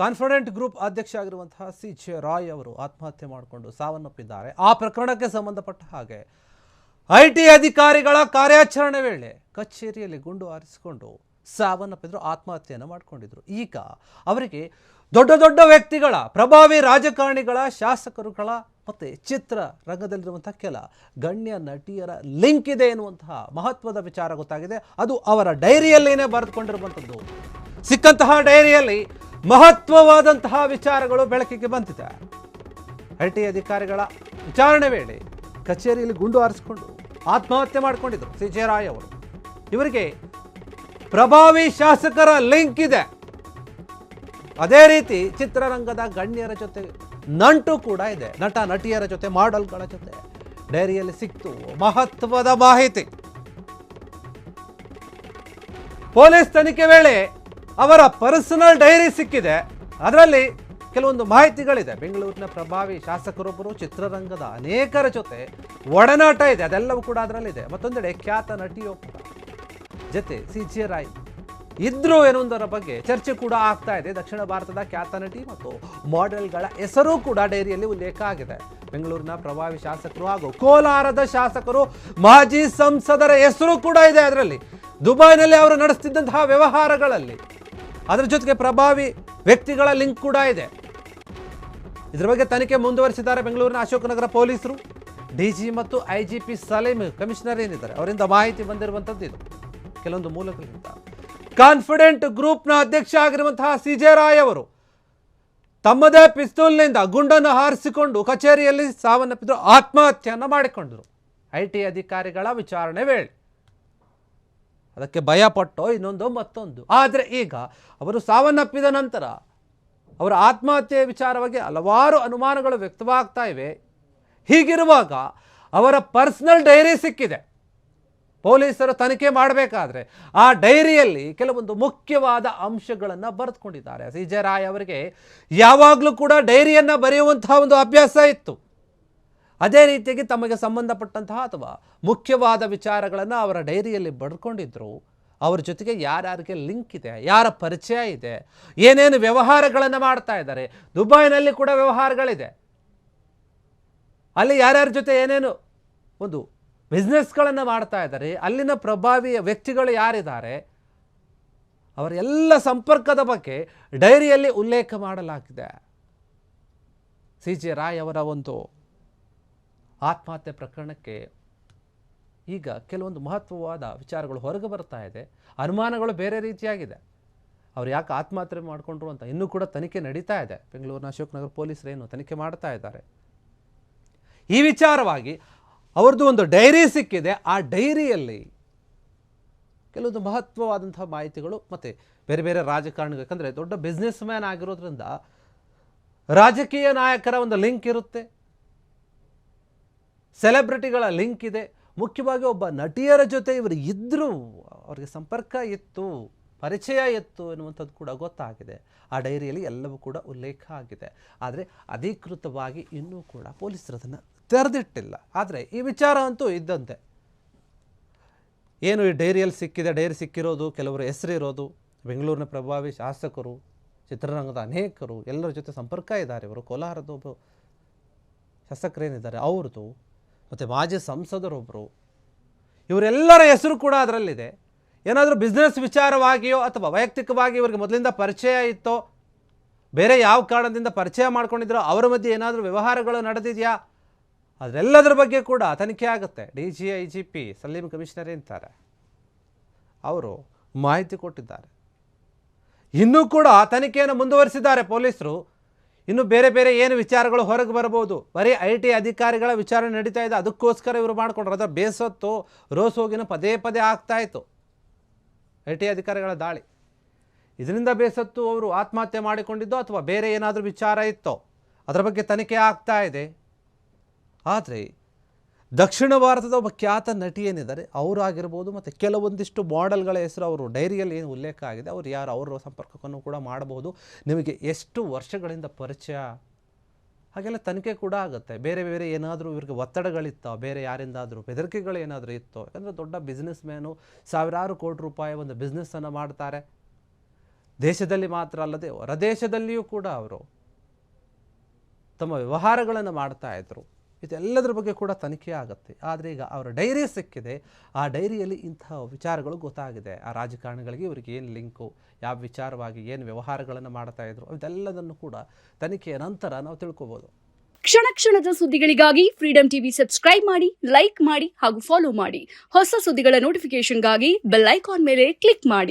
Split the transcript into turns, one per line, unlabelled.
Confident group ಅಧ್ಯಕ್ಷ ಆಗಿರುವಂತಹ ಸಿ.ಜೆ. ರಾಯ್ ಅವರು ಆತ್ಮಹತ್ಯೆ ಮಾಡಿಕೊಂಡು ಸಾವನ್ನಪ್ಪಿದ್ದಾರೆ. ಆ ಪ್ರಕರಣಕ್ಕೆ ಸಂಬಂಧಪಟ್ಟ ಹಾಗೆ ಐಟಿ ಅಧಿಕಾರಿಗಳ ಕಾರ್ಯಾಚರಣೆ ವೇಳೆ ಕಚೇರಿಯಲ್ಲಿ ಗುಂಡು ಹಾರಿಸಿಕೊಂಡು ಸಾವನ್ನಪ್ಪಿದ್ರು, ಆತ್ಮಹತ್ಯೆಯನ್ನು ಮಾಡಿಕೊಂಡಿದ್ರು. ಈಗ ಅವರಿಗೆ ದೊಡ್ಡ ದೊಡ್ಡ ವ್ಯಕ್ತಿಗಳ, ಪ್ರಭಾವಿ ರಾಜಕಾರಣಿಗಳ, ಶಾಸಕರುಗಳ ಮತ್ತು ಚಿತ್ರರಂಗದಲ್ಲಿರುವಂತಹ ಕೆಲ ಗಣ್ಯ ನಟಿಯರ ಲಿಂಕ್ ಇದೆ ಎನ್ನುವಂತಹ ಮಹತ್ವದ ವಿಚಾರ ಗೊತ್ತಾಗಿದೆ. ಅದು ಅವರ ಡೈರಿಯಲ್ಲೇನೆ ಬರೆದುಕೊಂಡಿರುವಂಥದ್ದು. ಸಿಕ್ಕಂತಹ ಡೈರಿಯಲ್ಲಿ ಮಹತ್ವವಾದಂತಹ ವಿಚಾರಗಳು ಬೆಳಕಿಗೆ ಬಂದಿದೆ. ಐಟಿ ಅಧಿಕಾರಿಗಳ ವಿಚಾರಣೆ ವೇಳೆ ಕಚೇರಿಯಲ್ಲಿ ಗುಂಡು ಹಾರಿಸಿಕೊಂಡು ಆತ್ಮಹತ್ಯೆ ಮಾಡಿಕೊಂಡಿದ್ರು ಸಿ.ಜೆ. ರಾಯ್ ಅವರು. ಇವರಿಗೆ ಪ್ರಭಾವಿ ಶಾಸಕರ ಲಿಂಕ್ ಇದೆ. ಅದೇ ರೀತಿ ಚಿತ್ರರಂಗದ ಗಣ್ಯರ ಜೊತೆ ನಂಟು ಕೂಡ ಇದೆ. ನಟ ನಟಿಯರ ಜೊತೆ, ಮಾಡೆಲ್ಗಳ ಜೊತೆ ಡೈರಿಯಲ್ಲಿ ಸಿಕ್ತು ಮಹತ್ವದ ಮಾಹಿತಿ. ಪೊಲೀಸ್ ತನಿಖೆ ವೇಳೆ ಅವರ ಪರ್ಸನಲ್ ಡೈರಿ ಸಿಕ್ಕಿದೆ. ಅದರಲ್ಲಿ ಕೆಲವೊಂದು ಮಾಹಿತಿಗಳಿದೆ. ಬೆಂಗಳೂರಿನ ಪ್ರಭಾವಿ ಶಾಸಕರೊಬ್ಬರು, ಚಿತ್ರರಂಗದ ಅನೇಕರ ಜೊತೆ ಒಡನಾಟ ಇದೆ, ಅದೆಲ್ಲವೂ ಕೂಡ ಅದರಲ್ಲಿದೆ. ಮತ್ತೊಂದೆಡೆ ಖ್ಯಾತ ನಟಿಯೊಬ್ಬರ ಜೊತೆ ಸಿ.ಜೆ. ರಾಯ್ ಇದ್ರು ಎನ್ನುವುದರ ಬಗ್ಗೆ ಚರ್ಚೆ ಕೂಡ ಆಗ್ತಾ ಇದೆ. ದಕ್ಷಿಣ ಭಾರತದ ಖ್ಯಾತ ನಟಿ ಮತ್ತು ಮಾಡೆಲ್ಗಳ ಹೆಸರು ಕೂಡ ಡೈರಿಯಲ್ಲಿ ಉಲ್ಲೇಖ ಆಗಿದೆ. ಬೆಂಗಳೂರಿನ ಪ್ರಭಾವಿ ಶಾಸಕರು ಹಾಗೂ ಕೋಲಾರದ ಶಾಸಕರು, ಮಾಜಿ ಸಂಸದರ ಹೆಸರು ಕೂಡ ಇದೆ ಅದರಲ್ಲಿ. ದುಬೈನಲ್ಲಿ ಅವರು ನಡೆಸ್ತಿದ್ದಂತಹ ವ್ಯವಹಾರಗಳಲ್ಲಿ ಅದರ ಜೊತೆಗೆ ಪ್ರಭಾವಿ ವ್ಯಕ್ತಿಗಳ ಲಿಂಕ್ ಕೂಡ ಇದೆ. ಇದರ ಬಗ್ಗೆ ತನಿಖೆ ಮುಂದುವರಿಸಿದ್ದಾರೆ ಬೆಂಗಳೂರಿನ ಅಶೋಕನಗರ ಪೊಲೀಸರು. ಡಿಜಿ ಮತ್ತು ಐಜಿಪಿ ಸಲೀಂ, ಕಮಿಷನರ್ ಏನಿದ್ದಾರೆ ಅವರಿಂದ ಮಾಹಿತಿ ಬಂದಿರುವಂಥದ್ದು ಇದು ಕೆಲವೊಂದು ಮೂಲಗಳಿಂದ. ಕಾನ್ಫಿಡೆಂಟ್ ಗ್ರೂಪ್ನ ಅಧ್ಯಕ್ಷ ಆಗಿರುವಂತಹ ಸಿ.ಜೆ. ರಾಯ್ ಅವರು ತಮ್ಮದೇ ಪಿಸ್ತೂಲ್ನಿಂದ ಗುಂಡನ್ನು ಹಾರಿಸಿಕೊಂಡು ಕಚೇರಿಯಲ್ಲಿ ಸಾವನ್ನಪ್ಪಿದ್ರು, ಆತ್ಮಹತ್ಯೆಯನ್ನು ಮಾಡಿಕೊಂಡರು. ಐಟಿ ಅಧಿಕಾರಿಗಳ ವಿಚಾರಣೆ ವೇಳೆ ಅದಕ್ಕೆ ಭಯಪಟ್ಟೋ ಇನ್ನೊಂದು ಮತ್ತೊಂದು. ಆದರೆ ಈಗ ಅವರು ಸಾವನ್ನಪ್ಪಿದ ನಂತರ ಅವರ ಆತ್ಮಹತ್ಯೆ ವಿಚಾರವಾಗಿ ಹಲವಾರು ಅನುಮಾನಗಳು ವ್ಯಕ್ತವಾಗ್ತಾ ಇವೆ. ಹೀಗಿರುವಾಗ ಅವರ ಪರ್ಸನಲ್ ಡೈರಿ ಸಿಕ್ಕಿದೆ. ಪೊಲೀಸರು ತನಿಖೆ ಮಾಡಬೇಕಾದ್ರೆ ಆ ಡೈರಿಯಲ್ಲಿ ಕೆಲವೊಂದು ಮುಖ್ಯವಾದ ಅಂಶಗಳನ್ನು ಬರೆದುಕೊಂಡಿದ್ದಾರೆ. ಸಿ.ಜೆ. ರಾಯ್ ಅವರಿಗೆ ಯಾವಾಗಲೂ ಕೂಡ ಡೈರಿಯನ್ನು ಬರೆಯುವಂತಹ ಒಂದು ಅಭ್ಯಾಸ ಇತ್ತು. ಅದೇ ರೀತಿಯಾಗಿ ತಮಗೆ ಸಂಬಂಧಪಟ್ಟಂತಹ ಅಥವಾ ಮುಖ್ಯವಾದ ವಿಚಾರಗಳನ್ನು ಅವರ ಡೈರಿಯಲ್ಲಿ ಬರೆದುಕೊಂಡಿದ್ರು. ಅವರ ಜೊತೆಗೆ ಯಾರ್ಯಾರಿಗೆ ಲಿಂಕ್ ಇದೆ, ಯಾರ ಪರಿಚಯ ಇದೆ, ಏನೇನು ವ್ಯವಹಾರಗಳನ್ನು ಮಾಡ್ತಾ ಇದ್ದಾರೆ. ದುಬೈನಲ್ಲಿ ಕೂಡ ವ್ಯವಹಾರಗಳಿದೆ. ಅಲ್ಲಿ ಯಾರ್ಯಾರ ಜೊತೆ ಏನೇನು ಒಂದು ಬಿಸ್ನೆಸ್ಗಳನ್ನು ಮಾಡ್ತಾ ಇದ್ದಾರೆ, ಅಲ್ಲಿನ ಪ್ರಭಾವಿ ವ್ಯಕ್ತಿಗಳು ಯಾರಿದ್ದಾರೆ, ಅವರ ಎಲ್ಲ ಸಂಪರ್ಕದ ಬಗ್ಗೆ ಡೈರಿಯಲ್ಲಿ ಉಲ್ಲೇಖ ಮಾಡಲಾಗಿದೆ. ಸಿ.ಜೆ. ರಾಯ್ ಅವರ ಒಂದು ಆತ್ಮಹತ್ಯೆ ಪ್ರಕರಣಕ್ಕೆ ಈಗ ಕೆಲವೊಂದು ಮಹತ್ವವಾದ ವಿಚಾರಗಳು ಹೊರಗೆ ಬರ್ತಾ ಇದೆ. ಅನುಮಾನಗಳು ಬೇರೆ ರೀತಿಯಾಗಿದೆ. ಅವ್ರು ಯಾಕೆ ಆತ್ಮಹತ್ಯೆ ಮಾಡಿಕೊಂಡ್ರು ಅಂತ ಇನ್ನೂ ಕೂಡ ತನಿಖೆ ನಡೀತಾ ಇದೆ. ಬೆಂಗಳೂರಿನ ಅಶೋಕನಗರ ಪೊಲೀಸರೇನು ತನಿಖೆ ಮಾಡ್ತಾ ಇದ್ದಾರೆ. ಈ ವಿಚಾರವಾಗಿ ಅವ್ರದ್ದು ಒಂದು ಡೈರಿ ಸಿಕ್ಕಿದೆ. ಆ ಡೈರಿಯಲ್ಲಿ ಕೆಲವೊಂದು ಮಹತ್ವವಾದಂತಹ ಮಾಹಿತಿಗಳು ಮತ್ತು ಬೇರೆ ಬೇರೆ ರಾಜಕಾರಣಿಗಳು, ಯಾಕಂದರೆ ದೊಡ್ಡ ಬಿಸ್ನೆಸ್ ಮ್ಯಾನ್ ಆಗಿರೋದ್ರಿಂದ ರಾಜಕೀಯ ನಾಯಕರ ಒಂದು ಲಿಂಕ್ ಇರುತ್ತೆ, ಸೆಲೆಬ್ರಿಟಿಗಳ ಲಿಂಕ್ ಇದೆ. ಮುಖ್ಯವಾಗಿ ಒಬ್ಬ ನಟಿಯರ ಜೊತೆ ಇವರು ಇದ್ದರೂ, ಅವರಿಗೆ ಸಂಪರ್ಕ ಇತ್ತು, ಪರಿಚಯ ಇತ್ತು ಎನ್ನುವಂಥದ್ದು ಕೂಡ ಗೊತ್ತಾಗಿದೆ. ಆ ಡೈರಿಯಲ್ಲಿ ಎಲ್ಲವೂ ಕೂಡ ಉಲ್ಲೇಖ ಆಗಿದೆ. ಆದರೆ ಅಧಿಕೃತವಾಗಿ ಇನ್ನೂ ಕೂಡ ಪೊಲೀಸರು ಅದನ್ನು ತೆರೆದಿಟ್ಟಿಲ್ಲ. ಆದರೆ ಈ ವಿಚಾರ ಅಂತೂ ಇದ್ದಂತೆ. ಏನು ಈ ಡೈರಿಯಲ್ಲಿ ಸಿಕ್ಕಿದೆ, ಡೈರಿ ಸಿಕ್ಕಿರೋದು ಕೆಲವರು ಹೆಸರಿರೋದು ಬೆಂಗಳೂರಿನ ಪ್ರಭಾವಿ ಶಾಸಕರು, ಚಿತ್ರರಂಗದ ಅನೇಕರು, ಎಲ್ಲರ ಜೊತೆ ಸಂಪರ್ಕ ಇದ್ದಾರೆ. ಇವರು ಕೋಲಾರದ ಒಬ್ಬರು ಶಾಸಕರೇನಿದ್ದಾರೆ ಅವ್ರದ್ದು, ಮತ್ತು ಮಾಜಿ ಸಂಸದರೊಬ್ಬರು, ಇವರೆಲ್ಲರ ಹೆಸರು ಕೂಡ ಅದರಲ್ಲಿದೆ. ಏನಾದರೂ ಬಿಸ್ನೆಸ್ ವಿಚಾರವಾಗಿಯೋ ಅಥವಾ ವೈಯಕ್ತಿಕವಾಗಿ ಇವರಿಗೆ ಮೊದಲಿಂದ ಪರಿಚಯ ಇತ್ತೋ, ಬೇರೆ ಯಾವ ಕಾರಣದಿಂದ ಪರಿಚಯ ಮಾಡ್ಕೊಂಡಿದ್ರೋ, ಅವರ ಮಧ್ಯೆ ಏನಾದರೂ ವ್ಯವಹಾರಗಳು ನಡೆದಿದೆಯಾ, ಅದರೆಲ್ಲದರ ಬಗ್ಗೆ ಕೂಡ ತನಿಖೆ ಆಗುತ್ತೆ. ಡಿಜಿ ಐಜಿಪಿ ಸಲೀಂ, ಕಮಿಷನರ್ ಅಂತಾರೆ, ಅವರು ಮಾಹಿತಿ ಕೊಟ್ಟಿದ್ದಾರೆ. ಇನ್ನೂ ಕೂಡ ತನಿಖೆಯನ್ನು ಮುಂದುವರಿಸಿದ್ದಾರೆ ಪೊಲೀಸರು. ಇನ್ನು ಬೇರೆ ಬೇರೆ ಏನು ವಿಚಾರಗಳು ಹೊರಗೆ ಬರ್ಬೋದು. ಬರೀ ಐಟಿ ಅಧಿಕಾರಿಗಳ ವಿಚಾರಣೆ ನಡೀತಾ ಇದೆ, ಅದಕ್ಕೋಸ್ಕರ ಇವರು ಮಾಡಿಕೊಂಡ್ರು. ಅದರ ಬೇಸತ್ತು ರೋಸ್ ಹೋಗಿನ ಪದೇ ಪದೇ ಆಗ್ತಾಯಿತ್ತು ಐಟಿ ಅಧಿಕಾರಿಗಳ ದಾಳಿ. ಇದರಿಂದ ಬೇಸತ್ತು ಅವರು ಆತ್ಮಹತ್ಯೆ ಮಾಡಿಕೊಂಡಿದ್ದೋ ಅಥವಾ ಬೇರೆ ಏನಾದರೂ ವಿಚಾರ ಇತ್ತೋ ಅದರ ಬಗ್ಗೆ ತನಿಖೆ ಆಗ್ತಾ ಇದೆ. ಆದರೆ ದಕ್ಷಿಣ ಭಾರತದ ಒಬ್ಬ ಖ್ಯಾತ ನಟಿ ಏನಿದ್ದಾರೆ ಅವರಾಗಿರ್ಬೋದು, ಮತ್ತು ಕೆಲವೊಂದಿಷ್ಟು ಮಾಡೆಲ್ಗಳ ಹೆಸರು ಅವರು ಡೈರಿಯಲ್ಲಿ ಏನು ಉಲ್ಲೇಖ ಆಗಿದೆ, ಅವರು ಯಾರು, ಅವರ ಸಂಪರ್ಕವನ್ನು ಕೂಡ ಮಾಡಬಹುದು. ನಿಮಗೆ ಎಷ್ಟು ವರ್ಷಗಳಿಂದ ಪರಿಚಯ, ಹಾಗೆಲ್ಲ ತನಿಖೆ ಕೂಡ ಆಗುತ್ತೆ. ಬೇರೆ ಬೇರೆ ಏನಾದರೂ ಇವ್ರಿಗೆ ಒತ್ತಡಗಳಿತ್ತೋ, ಬೇರೆ ಯಾರಿಂದಾದರೂ ಬೆದರಿಕೆಗಳು ಏನಾದರೂ ಇತ್ತೋ, ಯಾಕಂದರೆ ದೊಡ್ಡ ಬಿಸ್ನೆಸ್ ಮ್ಯಾನು, ಸಾವಿರಾರು ಕೋಟಿ ರೂಪಾಯಿ ಒಂದು ಬಿಸ್ನೆಸ್ಸನ್ನು ಮಾಡ್ತಾರೆ. ದೇಶದಲ್ಲಿ ಮಾತ್ರ ಅಲ್ಲದೆ ಹೊರ ದೇಶದಲ್ಲಿಯೂ ಕೂಡ ಅವರು ತಮ್ಮ ವ್ಯವಹಾರಗಳನ್ನು ಮಾಡ್ತಾ ಇದ್ರು. ಇದೆಲ್ಲದರ ಬಗ್ಗೆ ಕೂಡ ತನಿಖೆ ಆಗುತ್ತೆ. ಆದರೆ ಈಗ ಅವರ ಡೈರಿ ಸಿಕ್ಕಿದೆ. ಆ ಡೈರಿಯಲ್ಲಿ ಇಂತಹ ವಿಚಾರಗಳು ಗೊತ್ತಾಗಿದೆ. ಆ ರಾಜಕಾರಣಿಗಳಿಗೆ ಇವರಿಗೆ ಏನು ಲಿಂಕು, ಯಾವ ವಿಚಾರವಾಗಿ ಏನು ವ್ಯವಹಾರಗಳನ್ನು ಮಾಡ್ತಾ ಇದ್ರು, ಇದೆಲ್ಲದನ್ನು ಕೂಡ ತನಿಖೆಯ ನಂತರ ನಾವು ತಿಳ್ಕೊಬೋದು.
ಕ್ಷಣ ಕ್ಷಣದ ಸುದ್ದಿಗಳಿಗಾಗಿ ಫ್ರೀಡಂ ಟಿವಿ ಸಬ್ಸ್ಕ್ರೈಬ್ ಮಾಡಿ, ಲೈಕ್ ಮಾಡಿ ಹಾಗೂ ಫಾಲೋ ಮಾಡಿ. ಹೊಸ ಸುದ್ದಿಗಳ ನೋಟಿಫಿಕೇಶನ್ಗಾಗಿ ಬೆಲ್ ಐಕಾನ್ ಮೇಲೆ ಕ್ಲಿಕ್ ಮಾಡಿ.